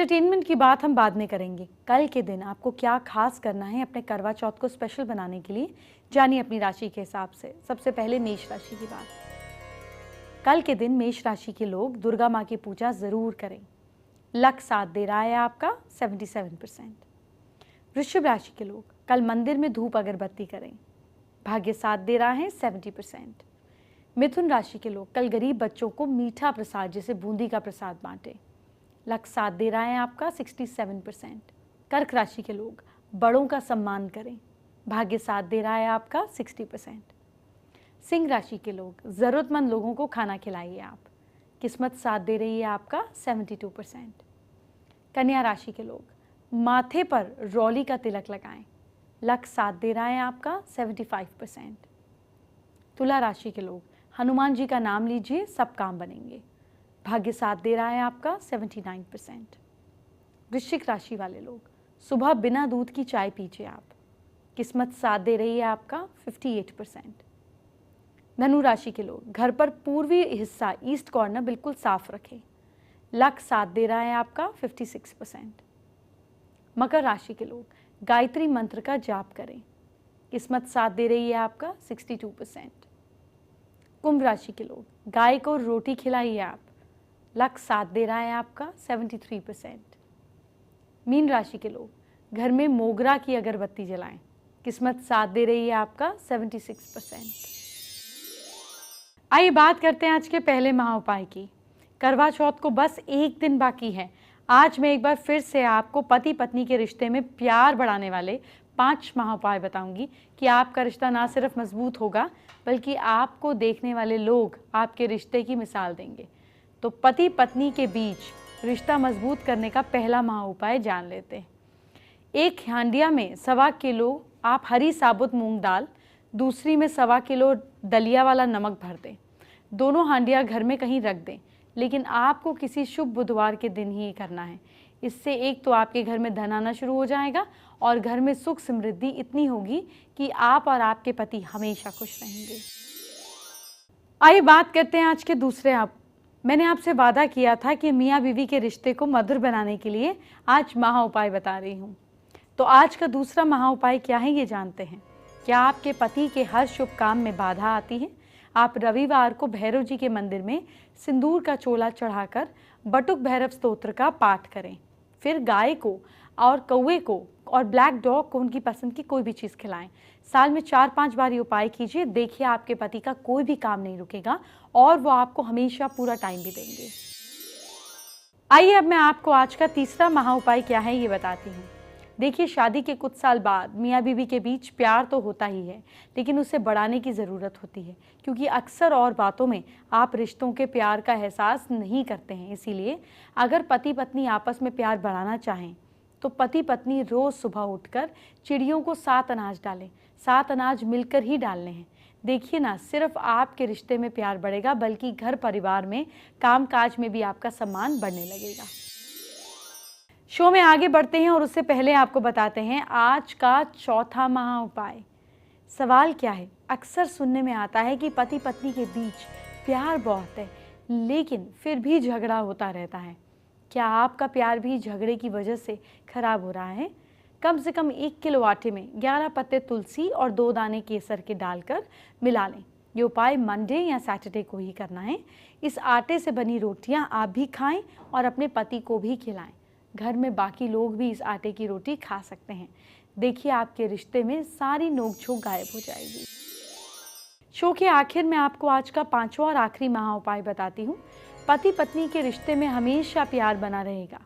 Entertainment की बात हम बाद में करेंगे। कल के दिन आपको क्या खास करना है अपने करवा चौथ को स्पेशल बनाने के लिए, जानिए अपनी राशि के हिसाब से। सबसे पहले मेष राशि की बात। कल के दिन मेष राशि के लोग दुर्गा माँ की पूजा जरूर करें। लक साथ दे रहा है आपका 77%। वृश्चिक राशि के लोग कल मंदिर में धूप अगरबत्ती करें। भाग्य साथ दे रहा है 70%। मिथुन राशि के लोग कल गरीब बच्चों को मीठा प्रसाद जैसे बूंदी का प्रसाद बांटें। लक साथ दे रहा है आपका 67%। कर्क राशि के लोग बड़ों का सम्मान करें। भाग्य साथ दे रहा है आपका 60%। सिंह राशि के लोग ज़रूरतमंद लोगों को खाना खिलाइए आप। किस्मत साथ दे रही है आपका 72%। कन्या राशि के लोग माथे पर रौली का तिलक लगाएं। लक साथ दे रहा है आपका 75%। तुला राशि के लोग हनुमान जी का नाम लीजिए, सब काम बनेंगे। भाग्य साथ दे रहा है आपका 79%। वृश्चिक राशि वाले लोग सुबह बिना दूध की चाय पीजिए आप। किस्मत साथ दे रही है आपका 58%। धनु राशि के लोग घर पर पूर्वी हिस्सा ईस्ट कॉर्नर बिल्कुल साफ रखें। लक साथ दे रहा है आपका 56%। मकर राशि के लोग गायत्री मंत्र का जाप करें। किस्मत साथ दे रही है आपका 62%। कुंभ राशि के लोग गाय को रोटी खिलाइए आप। लक साथ दे रहा है आपका 73%। मीन राशि के लोग घर में मोगरा की अगरबत्ती जलाएं। किस्मत साथ दे रही है आपका 76%। आइए बात करते हैं आज के पहले महाउपाय की। करवा चौथ को बस एक दिन बाकी है। आज मैं एक बार फिर से आपको पति पत्नी के रिश्ते में प्यार बढ़ाने वाले 5 महाउपाय बताऊंगी कि आपका रिश्ता ना सिर्फ मजबूत होगा बल्कि आपको देखने वाले लोग आपके रिश्ते की मिसाल देंगे। तो पति पत्नी के बीच रिश्ता मजबूत करने का पहला महाउपाय जान लेते हैं। एक हांडिया में 1.25 किलो आप हरी साबुत मूंग दाल, दूसरी में 1.25 किलो दलिया वाला नमक भर दें। दोनों हांडिया घर में कहीं रख दें, लेकिन आपको किसी शुभ बुधवार के दिन ही करना है। इससे एक तो आपके घर में धन आना शुरू हो जाएगा और घर में सुख समृद्धि इतनी होगी कि आप और आपके पति हमेशा खुश रहेंगे। आइए बात करते हैं आज के दूसरे मैंने आपसे वादा किया था कि मियाँ बीवी के रिश्ते को मधुर बनाने के लिए आज महाउपाय बता रही हूँ। तो आज का दूसरा महाउपाय क्या है ये जानते हैं। क्या आपके पति के हर शुभ काम में बाधा आती है? आप रविवार को भैरव जी के मंदिर में सिंदूर का चोला चढ़ाकर बटुक भैरव स्तोत्र का पाठ करें। फिर गाय को और कौवे को और ब्लैक डॉग को उनकी पसंद की कोई भी चीज़ खिलाएं। साल में 4-5 बार ये उपाय कीजिए। देखिए आपके पति का कोई भी काम नहीं रुकेगा और वो आपको हमेशा पूरा टाइम भी देंगे। आइए अब मैं आपको आज का तीसरा महाउपाय क्या है ये बताती हूँ। देखिए, शादी के कुछ साल बाद मियाँ बीवी के बीच प्यार तो होता ही है, लेकिन उसे बढ़ाने की ज़रूरत होती है, क्योंकि अक्सर और बातों में आप रिश्तों के प्यार का एहसास नहीं करते हैं। इसीलिए अगर पति पत्नी आपस में प्यार बढ़ाना चाहें तो पति पत्नी रोज़ सुबह उठकर चिड़ियों को 7 अनाज डालें। 7 अनाज मिलकर ही डालने हैं। देखिए ना, सिर्फ आपके रिश्ते में प्यार बढ़ेगा बल्कि घर परिवार में कामकाज में भी आपका सम्मान बढ़ने लगेगा। शो में आगे बढ़ते हैं और उससे पहले आपको बताते हैं आज का चौथा महाउपाय। सवाल क्या है? अक्सर सुनने में आता है कि पति पत्नी के बीच प्यार बहुत है, लेकिन फिर भी झगड़ा होता रहता है। क्या आपका प्यार भी झगड़े की वजह से खराब हो रहा है? कम से कम 1 किलो आटे में 11 पत्ते तुलसी और 2 दाने केसर के डालकर मिला लें। ये उपाय मंडे या सैटरडे को ही करना है। इस आटे से बनी रोटियां आप भी खाएं और अपने पति को भी खिलाएं। घर में बाकी लोग भी इस आटे की रोटी खा सकते हैं। देखिए आपके रिश्ते में सारी नोकझोंक गायब हो जाएगी। शो के आखिर में आपको आज का 5वां और आखिरी महाउपाय बताती हूँ। पति पत्नी के रिश्ते में हमेशा प्यार बना रहेगा।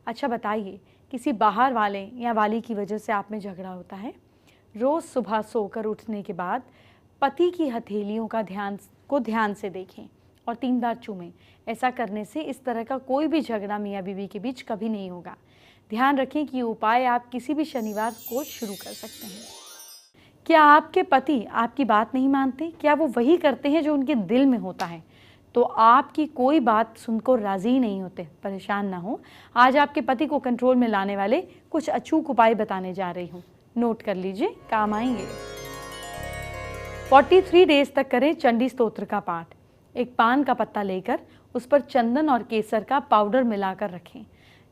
अच्छा बताइए, किसी बाहर वाले या वाली की वजह से आप में झगड़ा होता है? रोज़ सुबह सोकर उठने के बाद पति की हथेलियों का ध्यान से देखें और 3 बार चूमें। ऐसा करने से इस तरह का कोई भी झगड़ा मियाँ बीवी के बीच कभी नहीं होगा। ध्यान रखें कि ये उपाय आप किसी भी शनिवार को शुरू कर सकते हैं। क्या आपके पति आपकी बात नहीं मानते? क्या वो वही करते हैं जो उनके दिल में होता है? तो आपकी कोई बात सुनकर राजी नहीं होते? परेशान ना हो, आज आपके पति को कंट्रोल में लाने वाले कुछ अचूक उपाय बताने जा रही हूँ। नोट कर लीजिए, काम आएंगे। 43 डेज तक करें चंडी स्तोत्र का पाठ। एक पान का पत्ता लेकर उस पर चंदन और केसर का पाउडर मिलाकर रखें।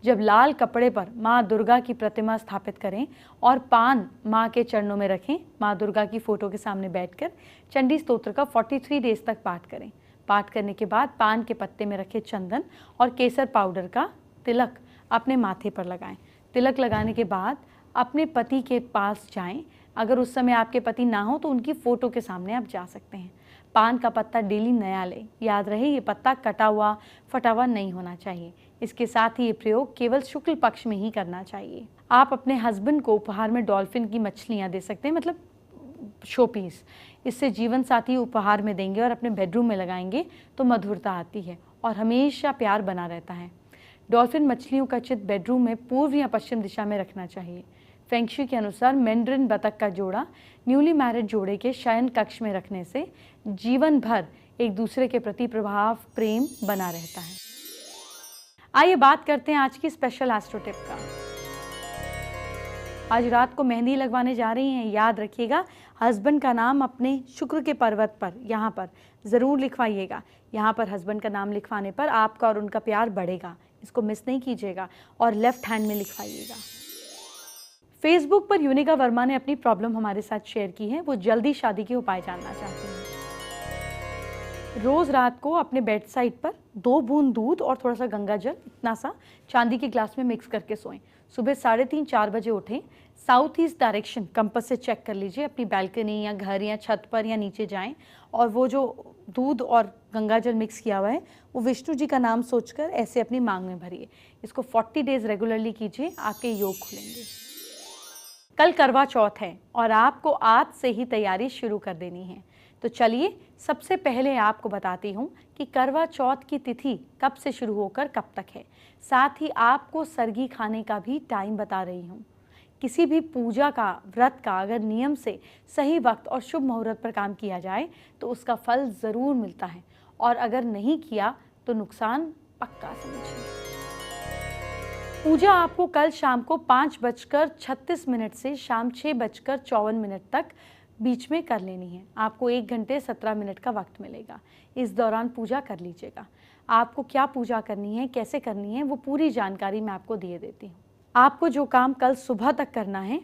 जब लाल कपड़े पर माँ दुर्गा की प्रतिमा स्थापित करें और पान माँ के चरणों में रखें, माँ दुर्गा की फोटो के सामने बैठकर चंडी स्तोत्र का 43 डेज तक पाठ करें। पाठ करने के बाद पान के पत्ते में रखे चंदन और केसर पाउडर का तिलक अपने माथे पर लगाएं। तिलक लगाने के बाद अपने पति के पास जाएं। अगर उस समय आपके पति ना हो तो उनकी फोटो के सामने आप जा सकते हैं। पान का पत्ता डेली नया लें। याद रहे ये पत्ता कटा हुआ फटा हुआ नहीं होना चाहिए। इसके साथ ही ये प्रयोग केवल शुक्ल पक्ष में ही करना चाहिए। आप अपने हस्बैंड को उपहार में डॉल्फिन की मछलियाँ दे सकते हैं, मतलब शो पीस। इससे जीवन साथी उपहार में देंगे और अपने बेडरूम में लगाएंगे तो मधुरता आती है और हमेशा प्यार बना रहता है। डॉल्फिन मछलियों का चित्र बेडरूम में पूर्व या पश्चिम दिशा में रखना चाहिए। फेंग शुई के अनुसार मैंड्रिन बतख का जोड़ा न्यूली मैरिड जोड़े के शयन कक्ष में रखने से जीवन भर एक दूसरे के प्रति प्रभाव प्रेम बना रहता है। आइए बात करते हैं आज की स्पेशल एस्ट्रो टिप का। आज रात को मेहंदी लगवाने जा रही हैं, याद रखिएगा हस्बैंड का नाम अपने शुक्र के पर्वत पर यहाँ पर ज़रूर लिखवाइएगा। यहाँ पर हस्बैंड का नाम लिखवाने पर आपका और उनका प्यार बढ़ेगा, इसको मिस नहीं कीजिएगा और लेफ्ट हैंड में लिखवाइएगा। फेसबुक पर यूनिका वर्मा ने अपनी प्रॉब्लम हमारे साथ शेयर की है। वो जल्दी शादी के उपाय जानना चाहती हैं। रोज़ रात को अपने बेड साइड पर 2 बूंद दूध और थोड़ा सा गंगा जल इतना सा चांदी के ग्लास में मिक्स करके सोएं। सुबह 3:30-4 बजे उठें, साउथ ईस्ट डायरेक्शन कंपास से चेक कर लीजिए। अपनी बैल्कनी या घर या छत पर या नीचे जाएं और वो जो दूध और गंगा जल मिक्स किया हुआ है वो विष्णु जी का नाम सोचकर ऐसे अपनी मांग में भरिए। इसको 40 डेज रेगुलरली कीजिए, आपके योग खुलेंगे। कल करवा चौथ है और आपको आज से ही तैयारी शुरू कर देनी है। तो चलिए सबसे पहले आपको बताती हूँ कि करवा चौथ की तिथि कब से शुरू होकर कब तक है। साथ ही आपको सरगी खाने का भी टाइम बता रही हूँ। किसी भी पूजा का, व्रत का अगर नियम से सही वक्त और शुभ मुहूर्त पर काम किया जाए तो उसका फल ज़रूर मिलता है, और अगर नहीं किया तो नुकसान पक्का समझिए। पूजा आपको कल शाम को 5:36 से शाम 6:54 तक बीच में कर लेनी है। आपको 1 घंटे 17 मिनट का वक्त मिलेगा। इस दौरान पूजा कर लीजिएगा। आपको क्या पूजा करनी है, कैसे करनी है, वो पूरी जानकारी मैं आपको दे देती हूँ। आपको जो काम कल सुबह तक करना है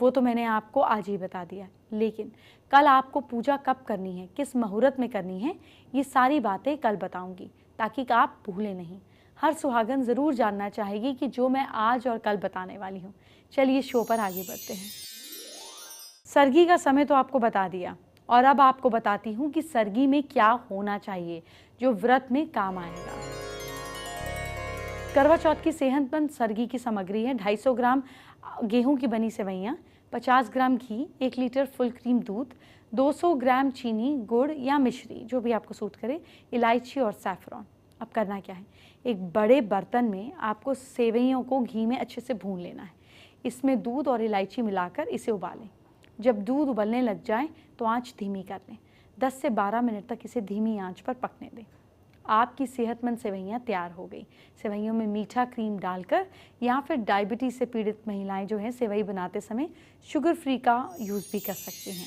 वो तो मैंने आपको आज ही बता दिया, लेकिन कल आपको पूजा कब करनी है, किस मुहूर्त में करनी है, ये सारी बातें कल बताऊँगी ताकि आप भूलें नहीं। हर सुहागन ज़रूर जानना चाहेगी कि जो मैं आज और कल बताने वाली हूँ। चलिए शो पर आगे बढ़ते हैं। सरगी का समय तो आपको बता दिया, और अब आपको बताती हूँ कि सरगी में क्या होना चाहिए जो व्रत में काम आएगा। करवा चौथ की सेहतमंद सरगी की सामग्री है 250 ग्राम गेहूं की बनी सेवइयाँ, 50 ग्राम घी, 1 लीटर फुल क्रीम दूध, 200 ग्राम चीनी, गुड़ या मिश्री जो भी आपको सूट करे, इलायची और सैफरॉन। अब करना क्या है, एक बड़े बर्तन में आपको सेवइयों को घी में अच्छे से भून लेना है। इसमें दूध और इलायची मिलाकर इसे उबालें। जब दूध उबलने लग जाए तो आंच धीमी कर लें। 10 से 12 मिनट तक इसे धीमी आंच पर पकने दें। आपकी सेहतमंद सेवइयाँ तैयार हो गई। सेवइयों में मीठा क्रीम डालकर या फिर डायबिटीज़ से पीड़ित महिलाएं जो हैं सेवई बनाते समय शुगर फ्री का यूज़ भी कर सकती हैं।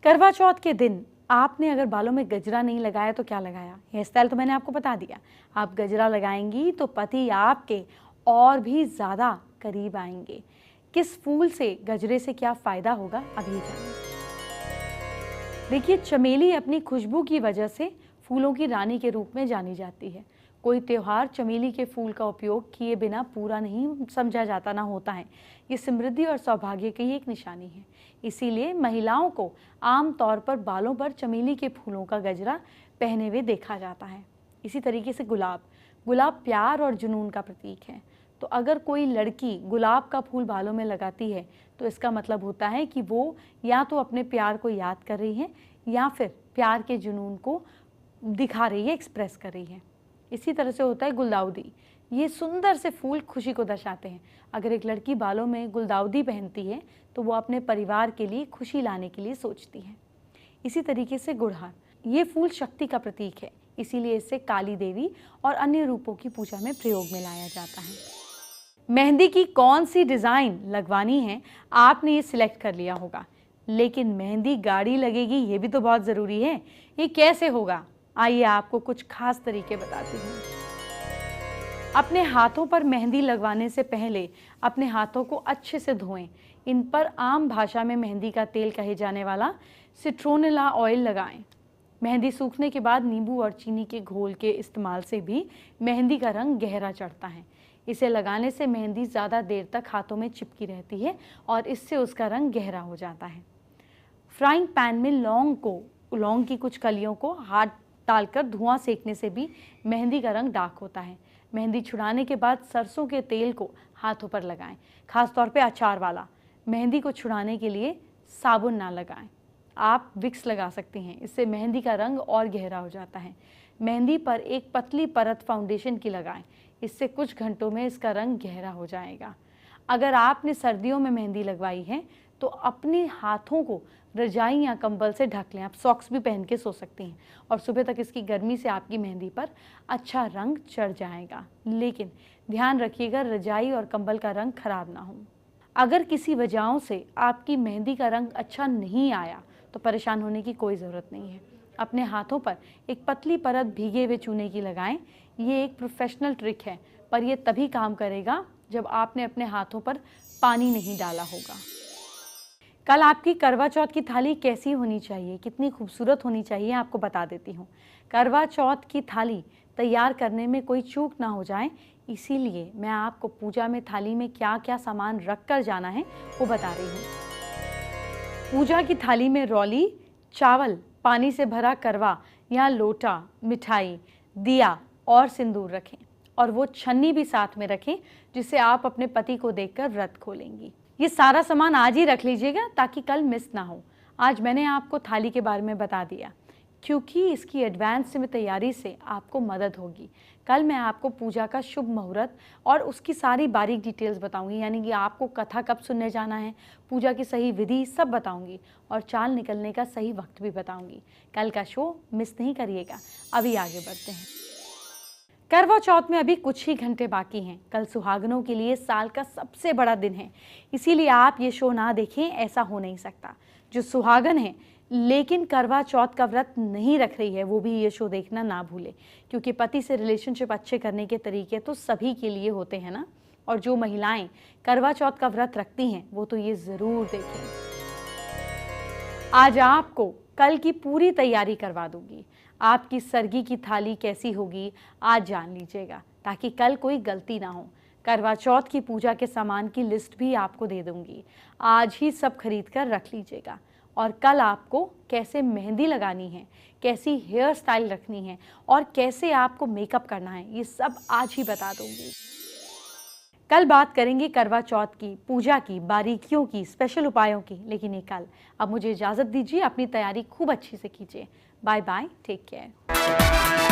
करवा चौथ के दिन आपने अगर बालों में गजरा नहीं लगाया तो क्या लगाया, हेयर स्टाइल तो मैंने आपको बता दिया। आप गजरा लगाएंगी तो पति आपके और भी ज़्यादा करीब आएंगे। किस फूल से, गजरे से क्या फ़ायदा होगा अभी जानिए। देखिए, चमेली अपनी खुशबू की वजह से फूलों की रानी के रूप में जानी जाती है। कोई त्यौहार चमेली के फूल का उपयोग किए बिना पूरा नहीं समझा जाता ना होता है। ये समृद्धि और सौभाग्य की एक निशानी है। इसीलिए महिलाओं को आम तौर पर बालों पर चमेली के फूलों का गजरा पहने हुए देखा जाता है। इसी तरीके से गुलाब प्यार और जुनून का प्रतीक है। तो अगर कोई लड़की गुलाब का फूल बालों में लगाती है तो इसका मतलब होता है कि वो या तो अपने प्यार को याद कर रही है या फिर प्यार के जुनून को दिखा रही है, एक्सप्रेस कर रही है। इसी तरह से होता है गुलदाउदी। ये सुंदर से फूल खुशी को दर्शाते हैं। अगर एक लड़की बालों में गुलदाउदी पहनती है तो वो अपने परिवार के लिए खुशी लाने के लिए सोचती है। इसी तरीके से गुड़हल, ये फूल शक्ति का प्रतीक है, इसीलिए इसे काली देवी और अन्य रूपों की पूजा में प्रयोग में लाया जाता है। मेहंदी की कौन सी डिज़ाइन लगवानी है आपने ये सिलेक्ट कर लिया होगा, लेकिन मेहंदी गाढ़ी लगेगी ये भी तो बहुत ज़रूरी है। ये कैसे होगा, आइए आपको कुछ खास तरीके बताती हूँ। अपने हाथों पर मेहंदी लगवाने से पहले अपने हाथों को अच्छे से धोएं। इन पर आम भाषा में मेहंदी का तेल कहे जाने वाला सिट्रोनेला ऑयल लगाएं। मेहंदी सूखने के बाद नींबू और चीनी के घोल के इस्तेमाल से भी मेहंदी का रंग गहरा चढ़ता है। इसे लगाने से मेहंदी ज़्यादा देर तक हाथों में चिपकी रहती है और इससे उसका रंग गहरा हो जाता है। फ्राइंग पैन में लौंग की कुछ कलियों को हाथ डालकर धुआं सेकने से भी मेहंदी का रंग डार्क होता है। मेहंदी छुड़ाने के बाद सरसों के तेल को हाथों पर लगाएं, खासतौर पे अचार वाला। मेहंदी को छुड़ाने के लिए साबुन ना लगाएं, आप विक्स लगा सकती हैं, इससे मेहंदी का रंग और गहरा हो जाता है। मेहंदी पर एक पतली परत फाउंडेशन की लगाएं, इससे कुछ घंटों में इसका रंग गहरा हो जाएगा। अगर आपने सर्दियों में मेहंदी लगवाई है तो अपने हाथों को रजाई या कंबल से ढक लें। आप सॉक्स भी पहन के सो सकती हैं और सुबह तक इसकी गर्मी से आपकी मेहंदी पर अच्छा रंग चढ़ जाएगा। लेकिन ध्यान रखिएगा रजाई और कंबल का रंग खराब ना हो। अगर किसी वजहों से आपकी मेहंदी का रंग अच्छा नहीं आया तो परेशान होने की कोई ज़रूरत नहीं है। अपने हाथों पर एक पतली परत भीगे हुए चूने की लगाएं। ये एक प्रोफेशनल ट्रिक है, पर यह तभी काम करेगा जब आपने अपने हाथों पर पानी नहीं डाला होगा। कल आपकी करवा चौथ की थाली कैसी होनी चाहिए, कितनी खूबसूरत होनी चाहिए, आपको बता देती हूँ। करवा चौथ की थाली तैयार करने में कोई चूक ना हो जाए, इसीलिए मैं आपको पूजा में थाली में क्या क्या सामान रख कर जाना है वो बता रही हूँ। पूजा की थाली में रौली, चावल, पानी से भरा करवा या लोटा, मिठाई, दिया और सिंदूर रखें और वो छन्नी भी साथ में रखें जिसे आप अपने पति को देकर व्रत खोलेंगी। ये सारा सामान आज ही रख लीजिएगा ताकि कल मिस ना हो। आज मैंने आपको थाली के बारे में बता दिया क्योंकि इसकी एडवांस में तैयारी से आपको मदद होगी। कल मैं आपको पूजा का शुभ मुहूर्त और उसकी सारी बारीक डिटेल्स बताऊंगी, यानी कि आपको कथा कब सुनने जाना है, पूजा की सही विधि सब बताऊंगी और चाल निकलने का सही वक्त भी बताऊंगी। कल का शो मिस नहीं करिएगा। अभी आगे बढ़ते हैं। करवा चौथ में अभी कुछ ही घंटे बाकी हैं। कल सुहागनों के लिए साल का सबसे बड़ा दिन है, इसीलिए आप ये शो ना देखें, ऐसा हो नहीं सकता। जो सुहागन है लेकिन करवा चौथ का व्रत नहीं रख रही है वो भी ये शो देखना ना भूले, क्योंकि पति से रिलेशनशिप अच्छे करने के तरीके तो सभी के लिए होते हैं ना। और जो महिलाएं करवा चौथ का व्रत रखती हैं वो तो ये ज़रूर देखें। आज आपको कल की पूरी तैयारी करवा दूंगी। आपकी सरगी की थाली कैसी होगी आज जान लीजिएगा ताकि कल कोई गलती ना हो। करवा चौथ की पूजा के सामान की लिस्ट भी आपको दे दूंगी, आज ही सब खरीद कर रख लीजिएगा। और कल आपको कैसे मेहंदी लगानी है, कैसी हेयर स्टाइल रखनी है और कैसे आपको मेकअप करना है, ये सब आज ही बता दूंगी। कल बात करेंगे करवा चौथ की पूजा की बारीकियों की, स्पेशल उपायों की, लेकिन ये कल। अब मुझे इजाज़त दीजिए, अपनी तैयारी खूब अच्छी से कीजिए। Bye bye, take care.